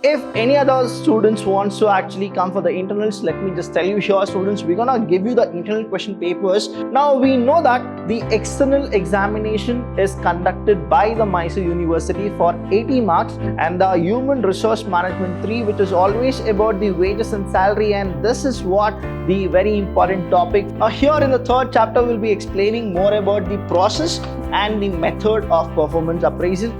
If any other students wants to actually come for the internals, let me just tell you here, students, we're gonna give you the internal question papers. Now we know that the external examination is conducted by the Mysore University for 80 marks, and the Human Resource Management 3, which is always about the wages and salary, and this is what the very important topic. Here in the third chapter, we'll be explaining more about the process and the method of performance appraisal.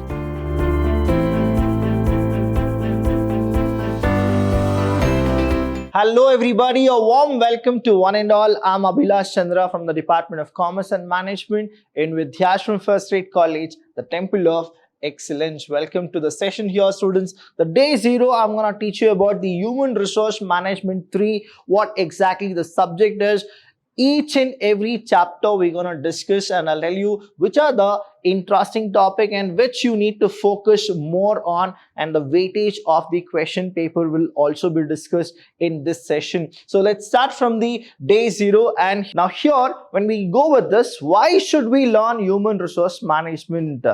Hello everybody, a warm welcome to one and all. I'm Abhilash Chandra from the Department of Commerce and Management in Vidhyaashram First Rate College, the Temple of Excellence. Welcome to the session here, students. The day 0, I'm going to teach you about the Human Resource Management 3, what exactly the subject is. Each and every chapter we're going to discuss, and I'll tell you which are the interesting topic and which you need to focus more on, and the weightage of the question paper will also be discussed in this session. So let's start from the day 0. And now here, when we go with this, why should we learn human resource management?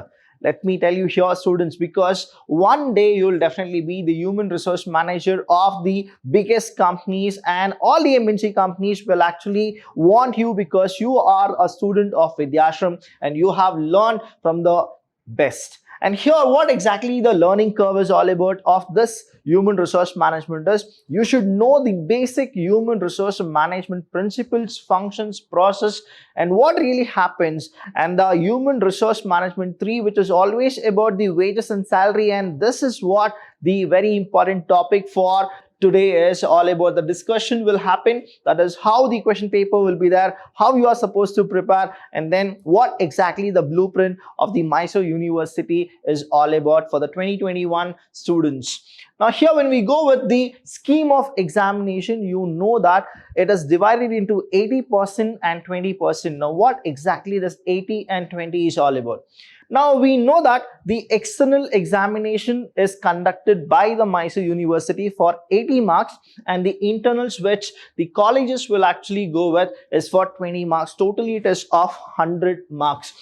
Let me tell you here, students, because one day you'll definitely be the human resource manager of the biggest companies, and all the MNC companies will actually want you because you are a student of Vidhyaashram and you have learned from the best. And here, what exactly the learning curve is all about of this human resource management is, you should know the basic human resource management principles, functions, process, and what really happens. And the human resource management 3, which is always about the wages and salary, and this is what the very important topic for today is all about. The discussion will happen, that is how the question paper will be there, how you are supposed to prepare, and then what exactly the blueprint of the Mysore University is all about for the 2021 students. Now here, when we go with the scheme of examination, you know that it is divided into 80% and 20%. Now what exactly this 80 and 20 is all about? Now we know that the external examination is conducted by the Mysore University for 80 marks, and the internals which the colleges will actually go with is for 20 marks. Totally it is of 100 marks.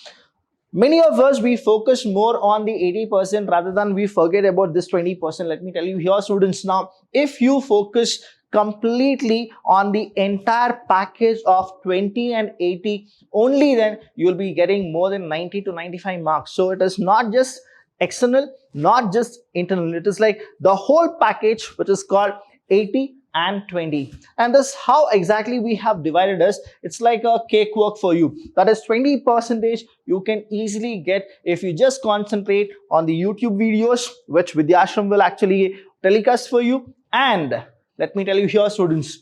Many of us, we focus more on the 80% rather than we forget about this 20%. Let me tell you here, students, now if you focus completely on the entire package of 20 and 80, only then you will be getting more than 90 to 95 marks. So it is not just external, not just internal, it is like the whole package which is called 80 and 20. And this how exactly we have divided this. It's like a cakewalk for you. That is 20% you can easily get if you just concentrate on the YouTube videos which Vidhyaashram will actually telecast for you. And let me tell you here, students,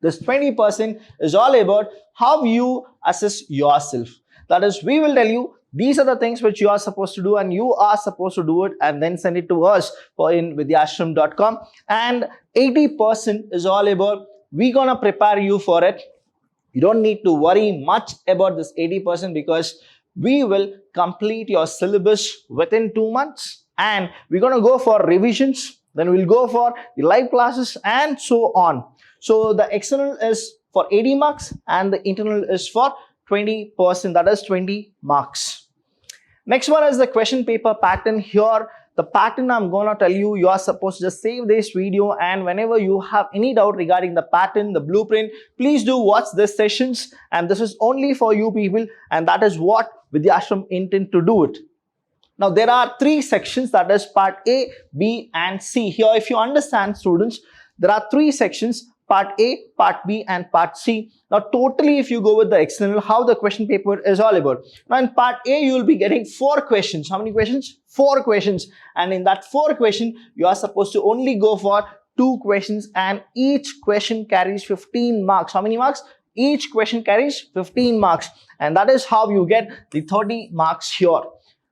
this 20% is all about how you assess yourself. That is, we will tell you these are the things which you are supposed to do, and you are supposed to do it and then send it to us for in vidhyashram.com. And 80% is all about we're gonna prepare you for it. You don't need to worry much about this 80% because we will complete your syllabus within 2 months, and we're gonna go for revisions. Then we'll go for the live classes and so on. So the external is for 80 marks and the internal is for 20%, that is 20 marks. Next one is the question paper pattern. Here, the pattern I'm going to tell you, you are supposed to just save this video, and whenever you have any doubt regarding the pattern, the blueprint, please do watch this sessions, and this is only for you people, and that is what Vidhyaashram intend to do it. Now, there are 3 sections, that is part A, B, and C. Here, if you understand, students, there are 3 sections, part A, part B, and part C. Now, totally, if you go with the external, how the question paper is all about. Now, in part A, you will be getting 4 questions. How many questions? 4 questions. And in that 4 questions, you are supposed to only go for 2 questions, and each question carries 15 marks. How many marks? Each question carries 15 marks. And that is how you get the 30 marks here.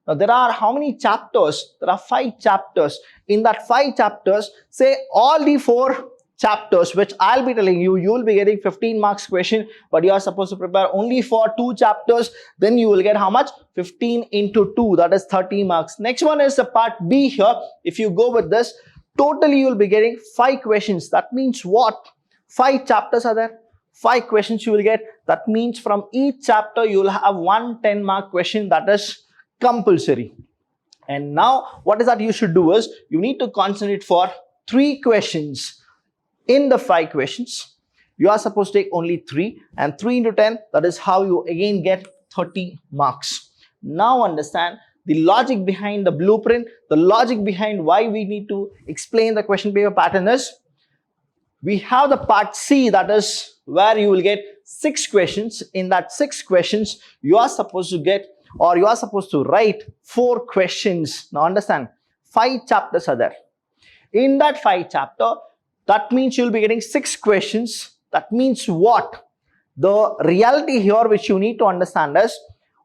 Now, there are how many chapters? There are 5 chapters. In that 5 chapters, say all the 4 chapters which I'll be telling you, you will be getting 15 marks question, but you are supposed to prepare only for 2 chapters. Then you will get how much? 15 into 2, that is 30 marks. Next one is the part B here. If you go with this, totally you will be getting 5 questions. That means what? 5 chapters are there. 5 questions you will get. That means from each chapter you will have one 10-mark question, that is compulsory. And now what is that you should do is you need to concentrate for 3 questions. In the 5 questions, you are supposed to take only 3, and 3 into 10, that is how you again get 30 marks. Now understand the logic behind the blueprint, the logic behind why we need to explain the question paper pattern is, we have the part C, that is where you will get 6 questions. In that 6 questions, you are supposed to get, or you are supposed to write 4 questions. Now understand, 5 chapters are there. In that 5 chapter, that means you'll be getting 6 questions. That means what? The reality here which you need to understand is,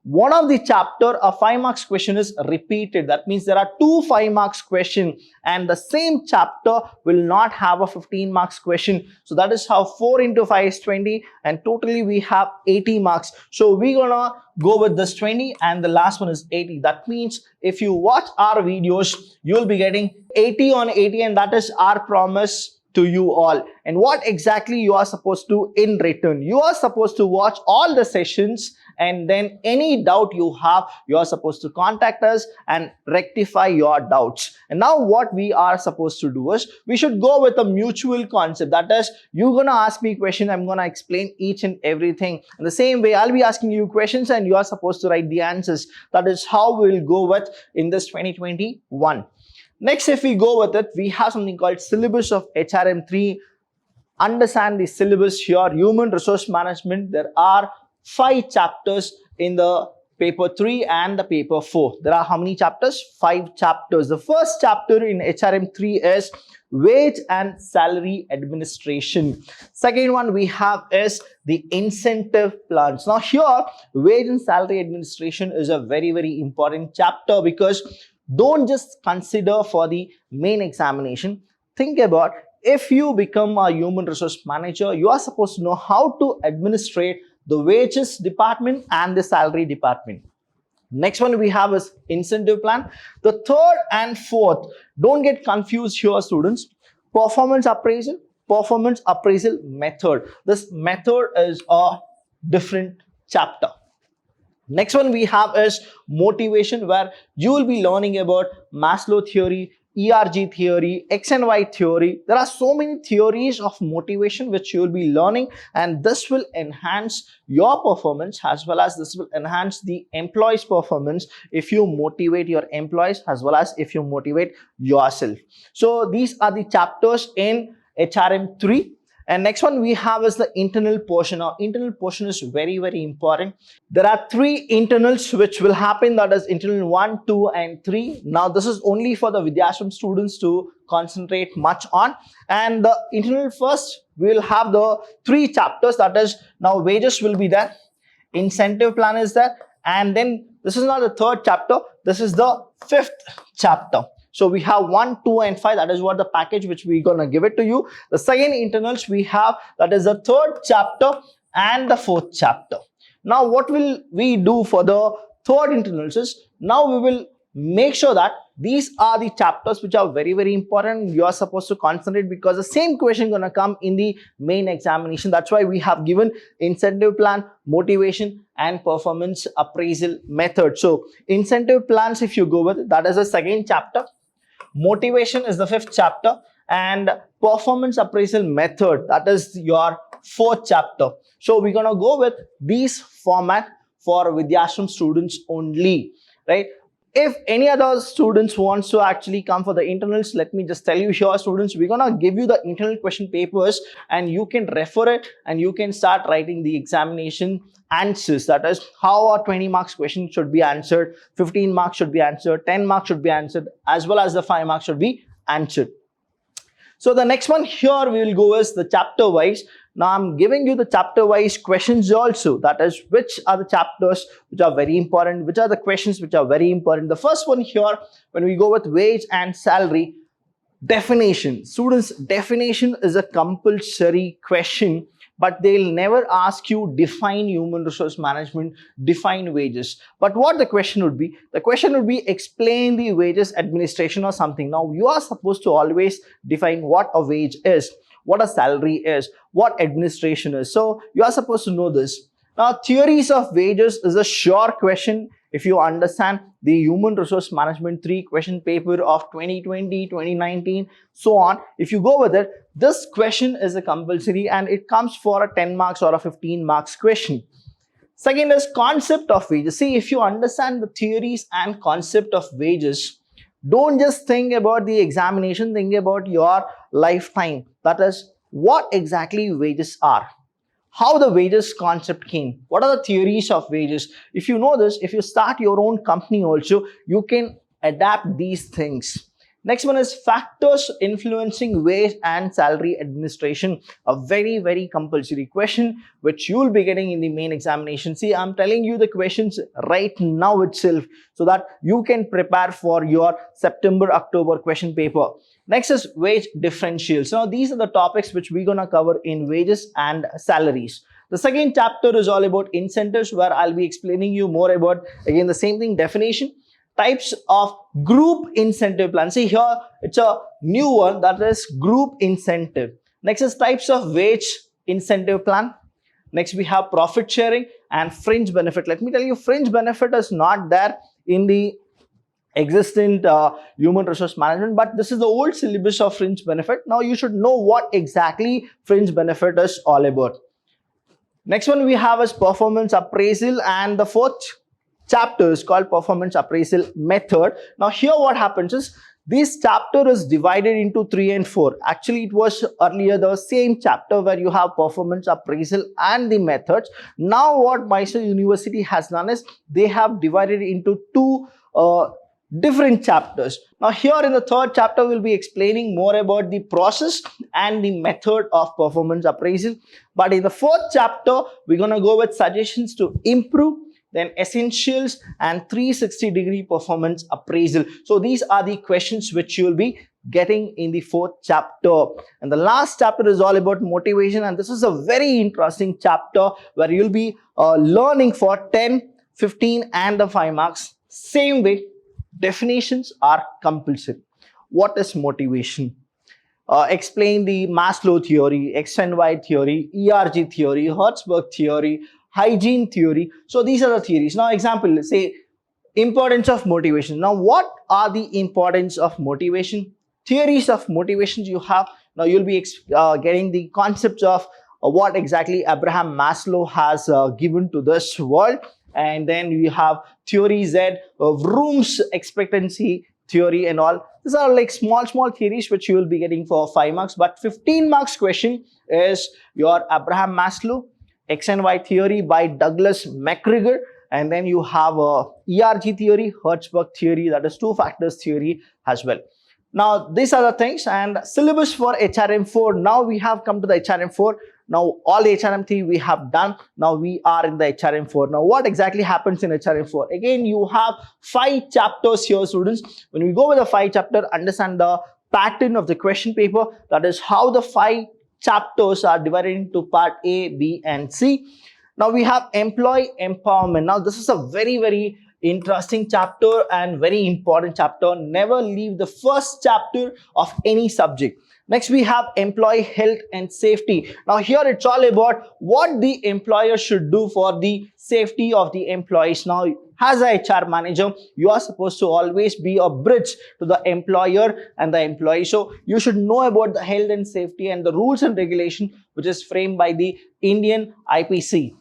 one of the chapter, a 5 marks question is repeated. That means there are 2 5 marks question, and the same chapter will not have a 15 marks question. So that is how 4 into 5 is 20, and totally we have 80 marks. So we're gonna go with this 20, and the last one is 80. That means if you watch our videos, you'll be getting 80 on 80, and that is our promise to you all. And what exactly you are supposed to in return? You are supposed to watch all the sessions, and then any doubt you have, you are supposed to contact us and rectify your doubts. And now what we are supposed to do is, we should go with a mutual concept. That is, you're gonna ask me questions, I'm gonna explain each and everything. In the same way, I'll be asking you questions and you are supposed to write the answers. That is how we'll go with in this 2021. Next, if we go with it, we have something called syllabus of HRM-III. Understand the syllabus here. Human resource management, there are 5 chapters in the paper 3 and the paper 4. There are how many chapters? 5 chapters. The first chapter in HRM-III is wage and salary administration. Second one we have is the incentive plans. Now here, wage and salary administration is a very, very important chapter, because don't just consider for the main examination. Think about, if you become a human resource manager, you are supposed to know how to administrate the wages department and the salary department. Next one we have is incentive plan. The third and fourth, don't get confused here, students. Performance appraisal method. This method is a different chapter. Next one we have is motivation, where you will be learning about Maslow theory, ERG theory, X and Y theory. There are so many theories of motivation which you will be learning, and this will enhance your performance, as well as this will enhance the employees' performance if you motivate your employees, as well as if you motivate yourself. So these are the chapters in HRM-III. And next one we have is the internal portion. Now, internal portion is very, very important. There are 3 internals which will happen, that is internal 1, 2 and 3. Now, this is only for the Vidhyaashram students to concentrate much on. And the internal first, we will have the 3 chapters, that is, now wages will be there, incentive plan is there, and then this is not the 3rd chapter, this is the 5th chapter. So we have 1, 2 and 5. That is what the package which we're gonna give it to you. The second internals we have, that is the 3rd chapter and the 4th chapter. Now what will we do for the 3rd internals is, now we will make sure that these are the chapters which are very, very important. You are supposed to concentrate, because the same question gonna come in the main examination. That's why we have given incentive plan, motivation and performance appraisal method. So incentive plans, if you go with it, that is the 2nd chapter. Motivation is the 5th chapter, and performance appraisal method, that is your 4th chapter. So we're gonna go with these format for Vidhyaashram students only, right? If any other students wants to actually come for the internals, let me just tell you here, students, we're gonna give you the internal question papers, and you can refer it and you can start writing the examination answers. That is how a 20 marks question should be answered, 15 marks should be answered, 10 marks should be answered, as well as the 5 marks should be answered. So the next one here we will go is the chapter wise. Now I'm giving you the chapter wise questions also. That is, which are the chapters which are very important, which are the questions which are very important. The first one here, when we go with wage and salary, definition. Students, definition is a compulsory question, but they'll never ask you define human resource management, define wages. But what the question would be? The question would be explain the wages administration or something. Now you are supposed to always define what a wage is, what a salary is, what administration is. So you are supposed to know this. Now theories of wages is a sure question. If you understand the Human Resource Management 3 question paper of 2020, 2019, so on, if you go with it, this question is a compulsory and it comes for a 10 marks or a 15 marks question. Second is concept of wages. See, if you understand the theories and concept of wages, don't just think about the examination, think about your lifetime. That is, what exactly wages are, how the wages concept came, what are the theories of wages. If you know this, if you start your own company also, you can adapt these things. Next one is factors influencing wage and salary administration. A very compulsory question which you will be getting in the main examination. See, I'm telling you the questions right now itself so that you can prepare for your September-October question paper. Next is wage differentials. Now, these are the topics which we're going to cover in wages and salaries. The second chapter is all about incentives, where I'll be explaining you more about, again, the same thing, definition, types of group incentive plan. See here, it's a new one, that is group incentive. Next is types of wage incentive plan. Next we have profit sharing and fringe benefit. Let me tell you, fringe benefit is not there in the existent human resource management, but this is the old syllabus of fringe benefit. Now you should know what exactly fringe benefit is all about. Next one we have is performance appraisal, and the fourth chapter is called performance appraisal method. Now here what happens is, this chapter is divided into 3 and 4. Actually, it was earlier the same chapter where you have performance appraisal and the methods. Now what Mysuru University has done is, they have divided into 2 different chapters. Now here in the third chapter, we'll be explaining more about the process and the method of performance appraisal. But in the fourth chapter, we're going to go with suggestions to improve, then essentials, and 360-degree performance appraisal. So these are the questions which you will be getting in the fourth chapter. And the last chapter is all about motivation, and this is a very interesting chapter where you'll be learning for 10, 15 and the 5 marks. Same way, definitions are compulsory. What is motivation? Explain the Maslow theory, X and Y theory, ERG theory, Hertzberg theory, hygiene theory. So these are the theories. Now example, let's say importance of motivation. Now what are the importance of motivation? Theories of motivations you have. Now you'll be getting the concepts of what exactly Abraham Maslow has given to this world. And then we have theory Z of Room's expectancy theory and all. These are like small theories which you will be getting for 5 marks. But 15 marks question is your Abraham Maslow, X and Y theory by Douglas McGregor, and then you have ERG theory, Hertzberg theory, that is 2 factors theory as well. Now these are the things, and syllabus for HRM-IV. Now we have come to the HRM-IV. Now all the HRM-III we have done. Now we are in the HRM-IV. Now what exactly happens in HRM-IV? Again, you have 5 chapters here, students. When we go with the 5 chapter, understand the pattern of the question paper. That is how the 5 chapters are divided into part A, B and C. Now we have employee empowerment. Now this is a very interesting chapter and very important chapter. Never leave the first chapter of any subject. Next we have employee health and safety. Now here it's all about what the employer should do for the safety of the employees. Now as a HR manager, you are supposed to always be a bridge to the employer and the employee. So you should know about the health and safety and the rules and regulation which is framed by the Indian IPC.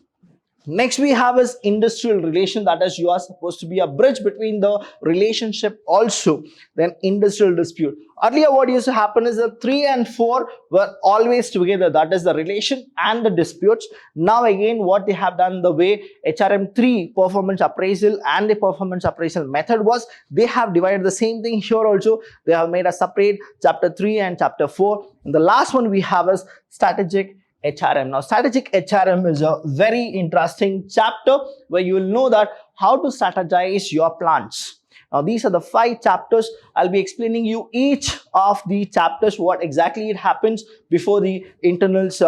Next we have is industrial relation, that is you are supposed to be a bridge between the relationship also. Then industrial dispute. Earlier what used to happen is that 3 and 4 were always together, that is the relation and the disputes. Now again what they have done, the way HRM-III performance appraisal and the performance appraisal method was, they have divided the same thing here also. They have made a separate chapter 3 and chapter 4. And the last one we have is strategic HRM. Now strategic HRM is a very interesting chapter where you will know that how to strategize your plans. Now these are the 5 chapters. I'll be explaining you each of the chapters, what exactly it happens before the internals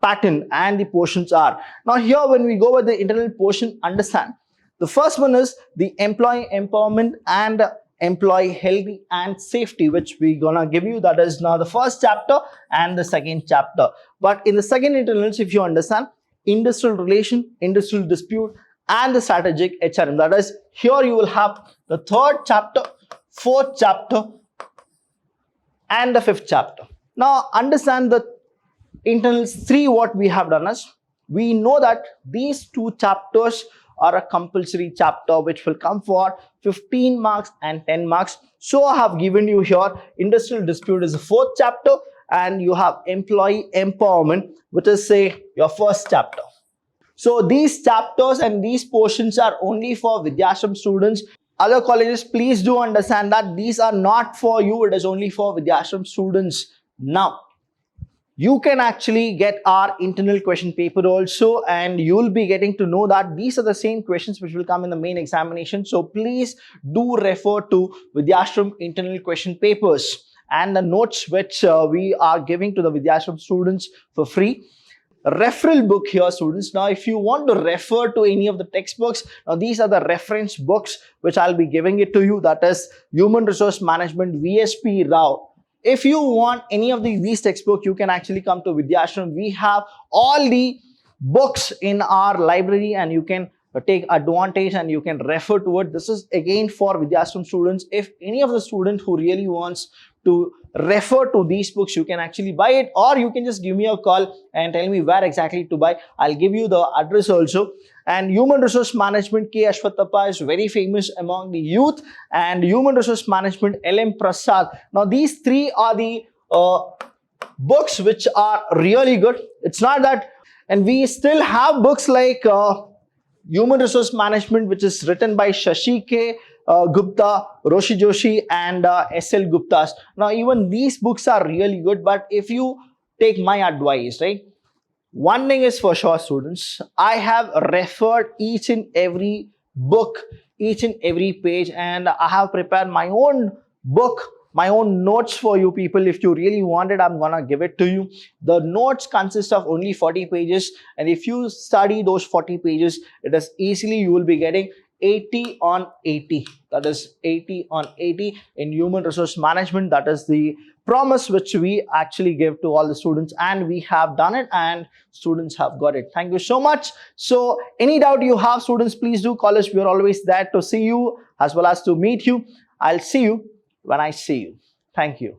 pattern and the portions are. Now here when we go with the internal portion, understand the first one is the employee empowerment and employee healthy and safety, which we're gonna give you. That is now the first chapter and the second chapter. But in the second internals, if you understand industrial relation, industrial dispute, and the strategic HRM. That is, here you will have the third chapter, fourth chapter, and the fifth chapter. Now understand the internals 3. What we have done is, we know that these 2 chapters are a compulsory chapter which will come for 15 marks and 10 marks. So I have given you here industrial dispute is the 4th chapter, and you have employee empowerment, which is say your first chapter. So these chapters and these portions are only for Vidhyaashram students. Other colleges, please do understand that these are not for you. It is only for Vidhyaashram students. Now, you can actually get our internal question paper also, and you'll be getting to know that these are the same questions which will come in the main examination. So please do refer to Vidhyaashram internal question papers and the notes which we are giving to the Vidhyaashram students for free. Referral book here, students. Now if you want to refer to any of the textbooks, now these are the reference books which I'll be giving it to you. That is Human Resource Management, VSP Rao. If you want any of these textbooks, you can actually come to Vidhyaashram. We have all the books in our library, and you can take advantage and you can refer to it. This is again for Vidhyaashram students. If any of the student who really wants to refer to these books, you can actually buy it, or you can just give me a call and tell me where exactly to buy. I'll give you the address also. And Human Resource Management, K. Ashwatthappa is very famous among the youth, and Human Resource Management, L.M. Prasad. Now these 3 are the books which are really good. It's not that, and we still have books like Human Resource Management, which is written by Shashi K. Gupta, Roshi Joshi, and S.L. Guptas. Now even these books are really good, but if you take my advice, right, one thing is for sure, students, I have referred each and every book, each and every page, and I have prepared my own book, my own notes for you people. If you really want it, I'm gonna give it to you. The notes consist of only 40 pages, and if you study those 40 pages, it is easily you will be getting 80 on 80. That is 80 on 80 in Human Resource Management. That is the promise which we actually give to all the students, and we have done it and students have got it. Thank you so much. So any doubt you have, students, please do call us. We are always there to see you as well as to meet you. I'll see you when I see you. Thank you.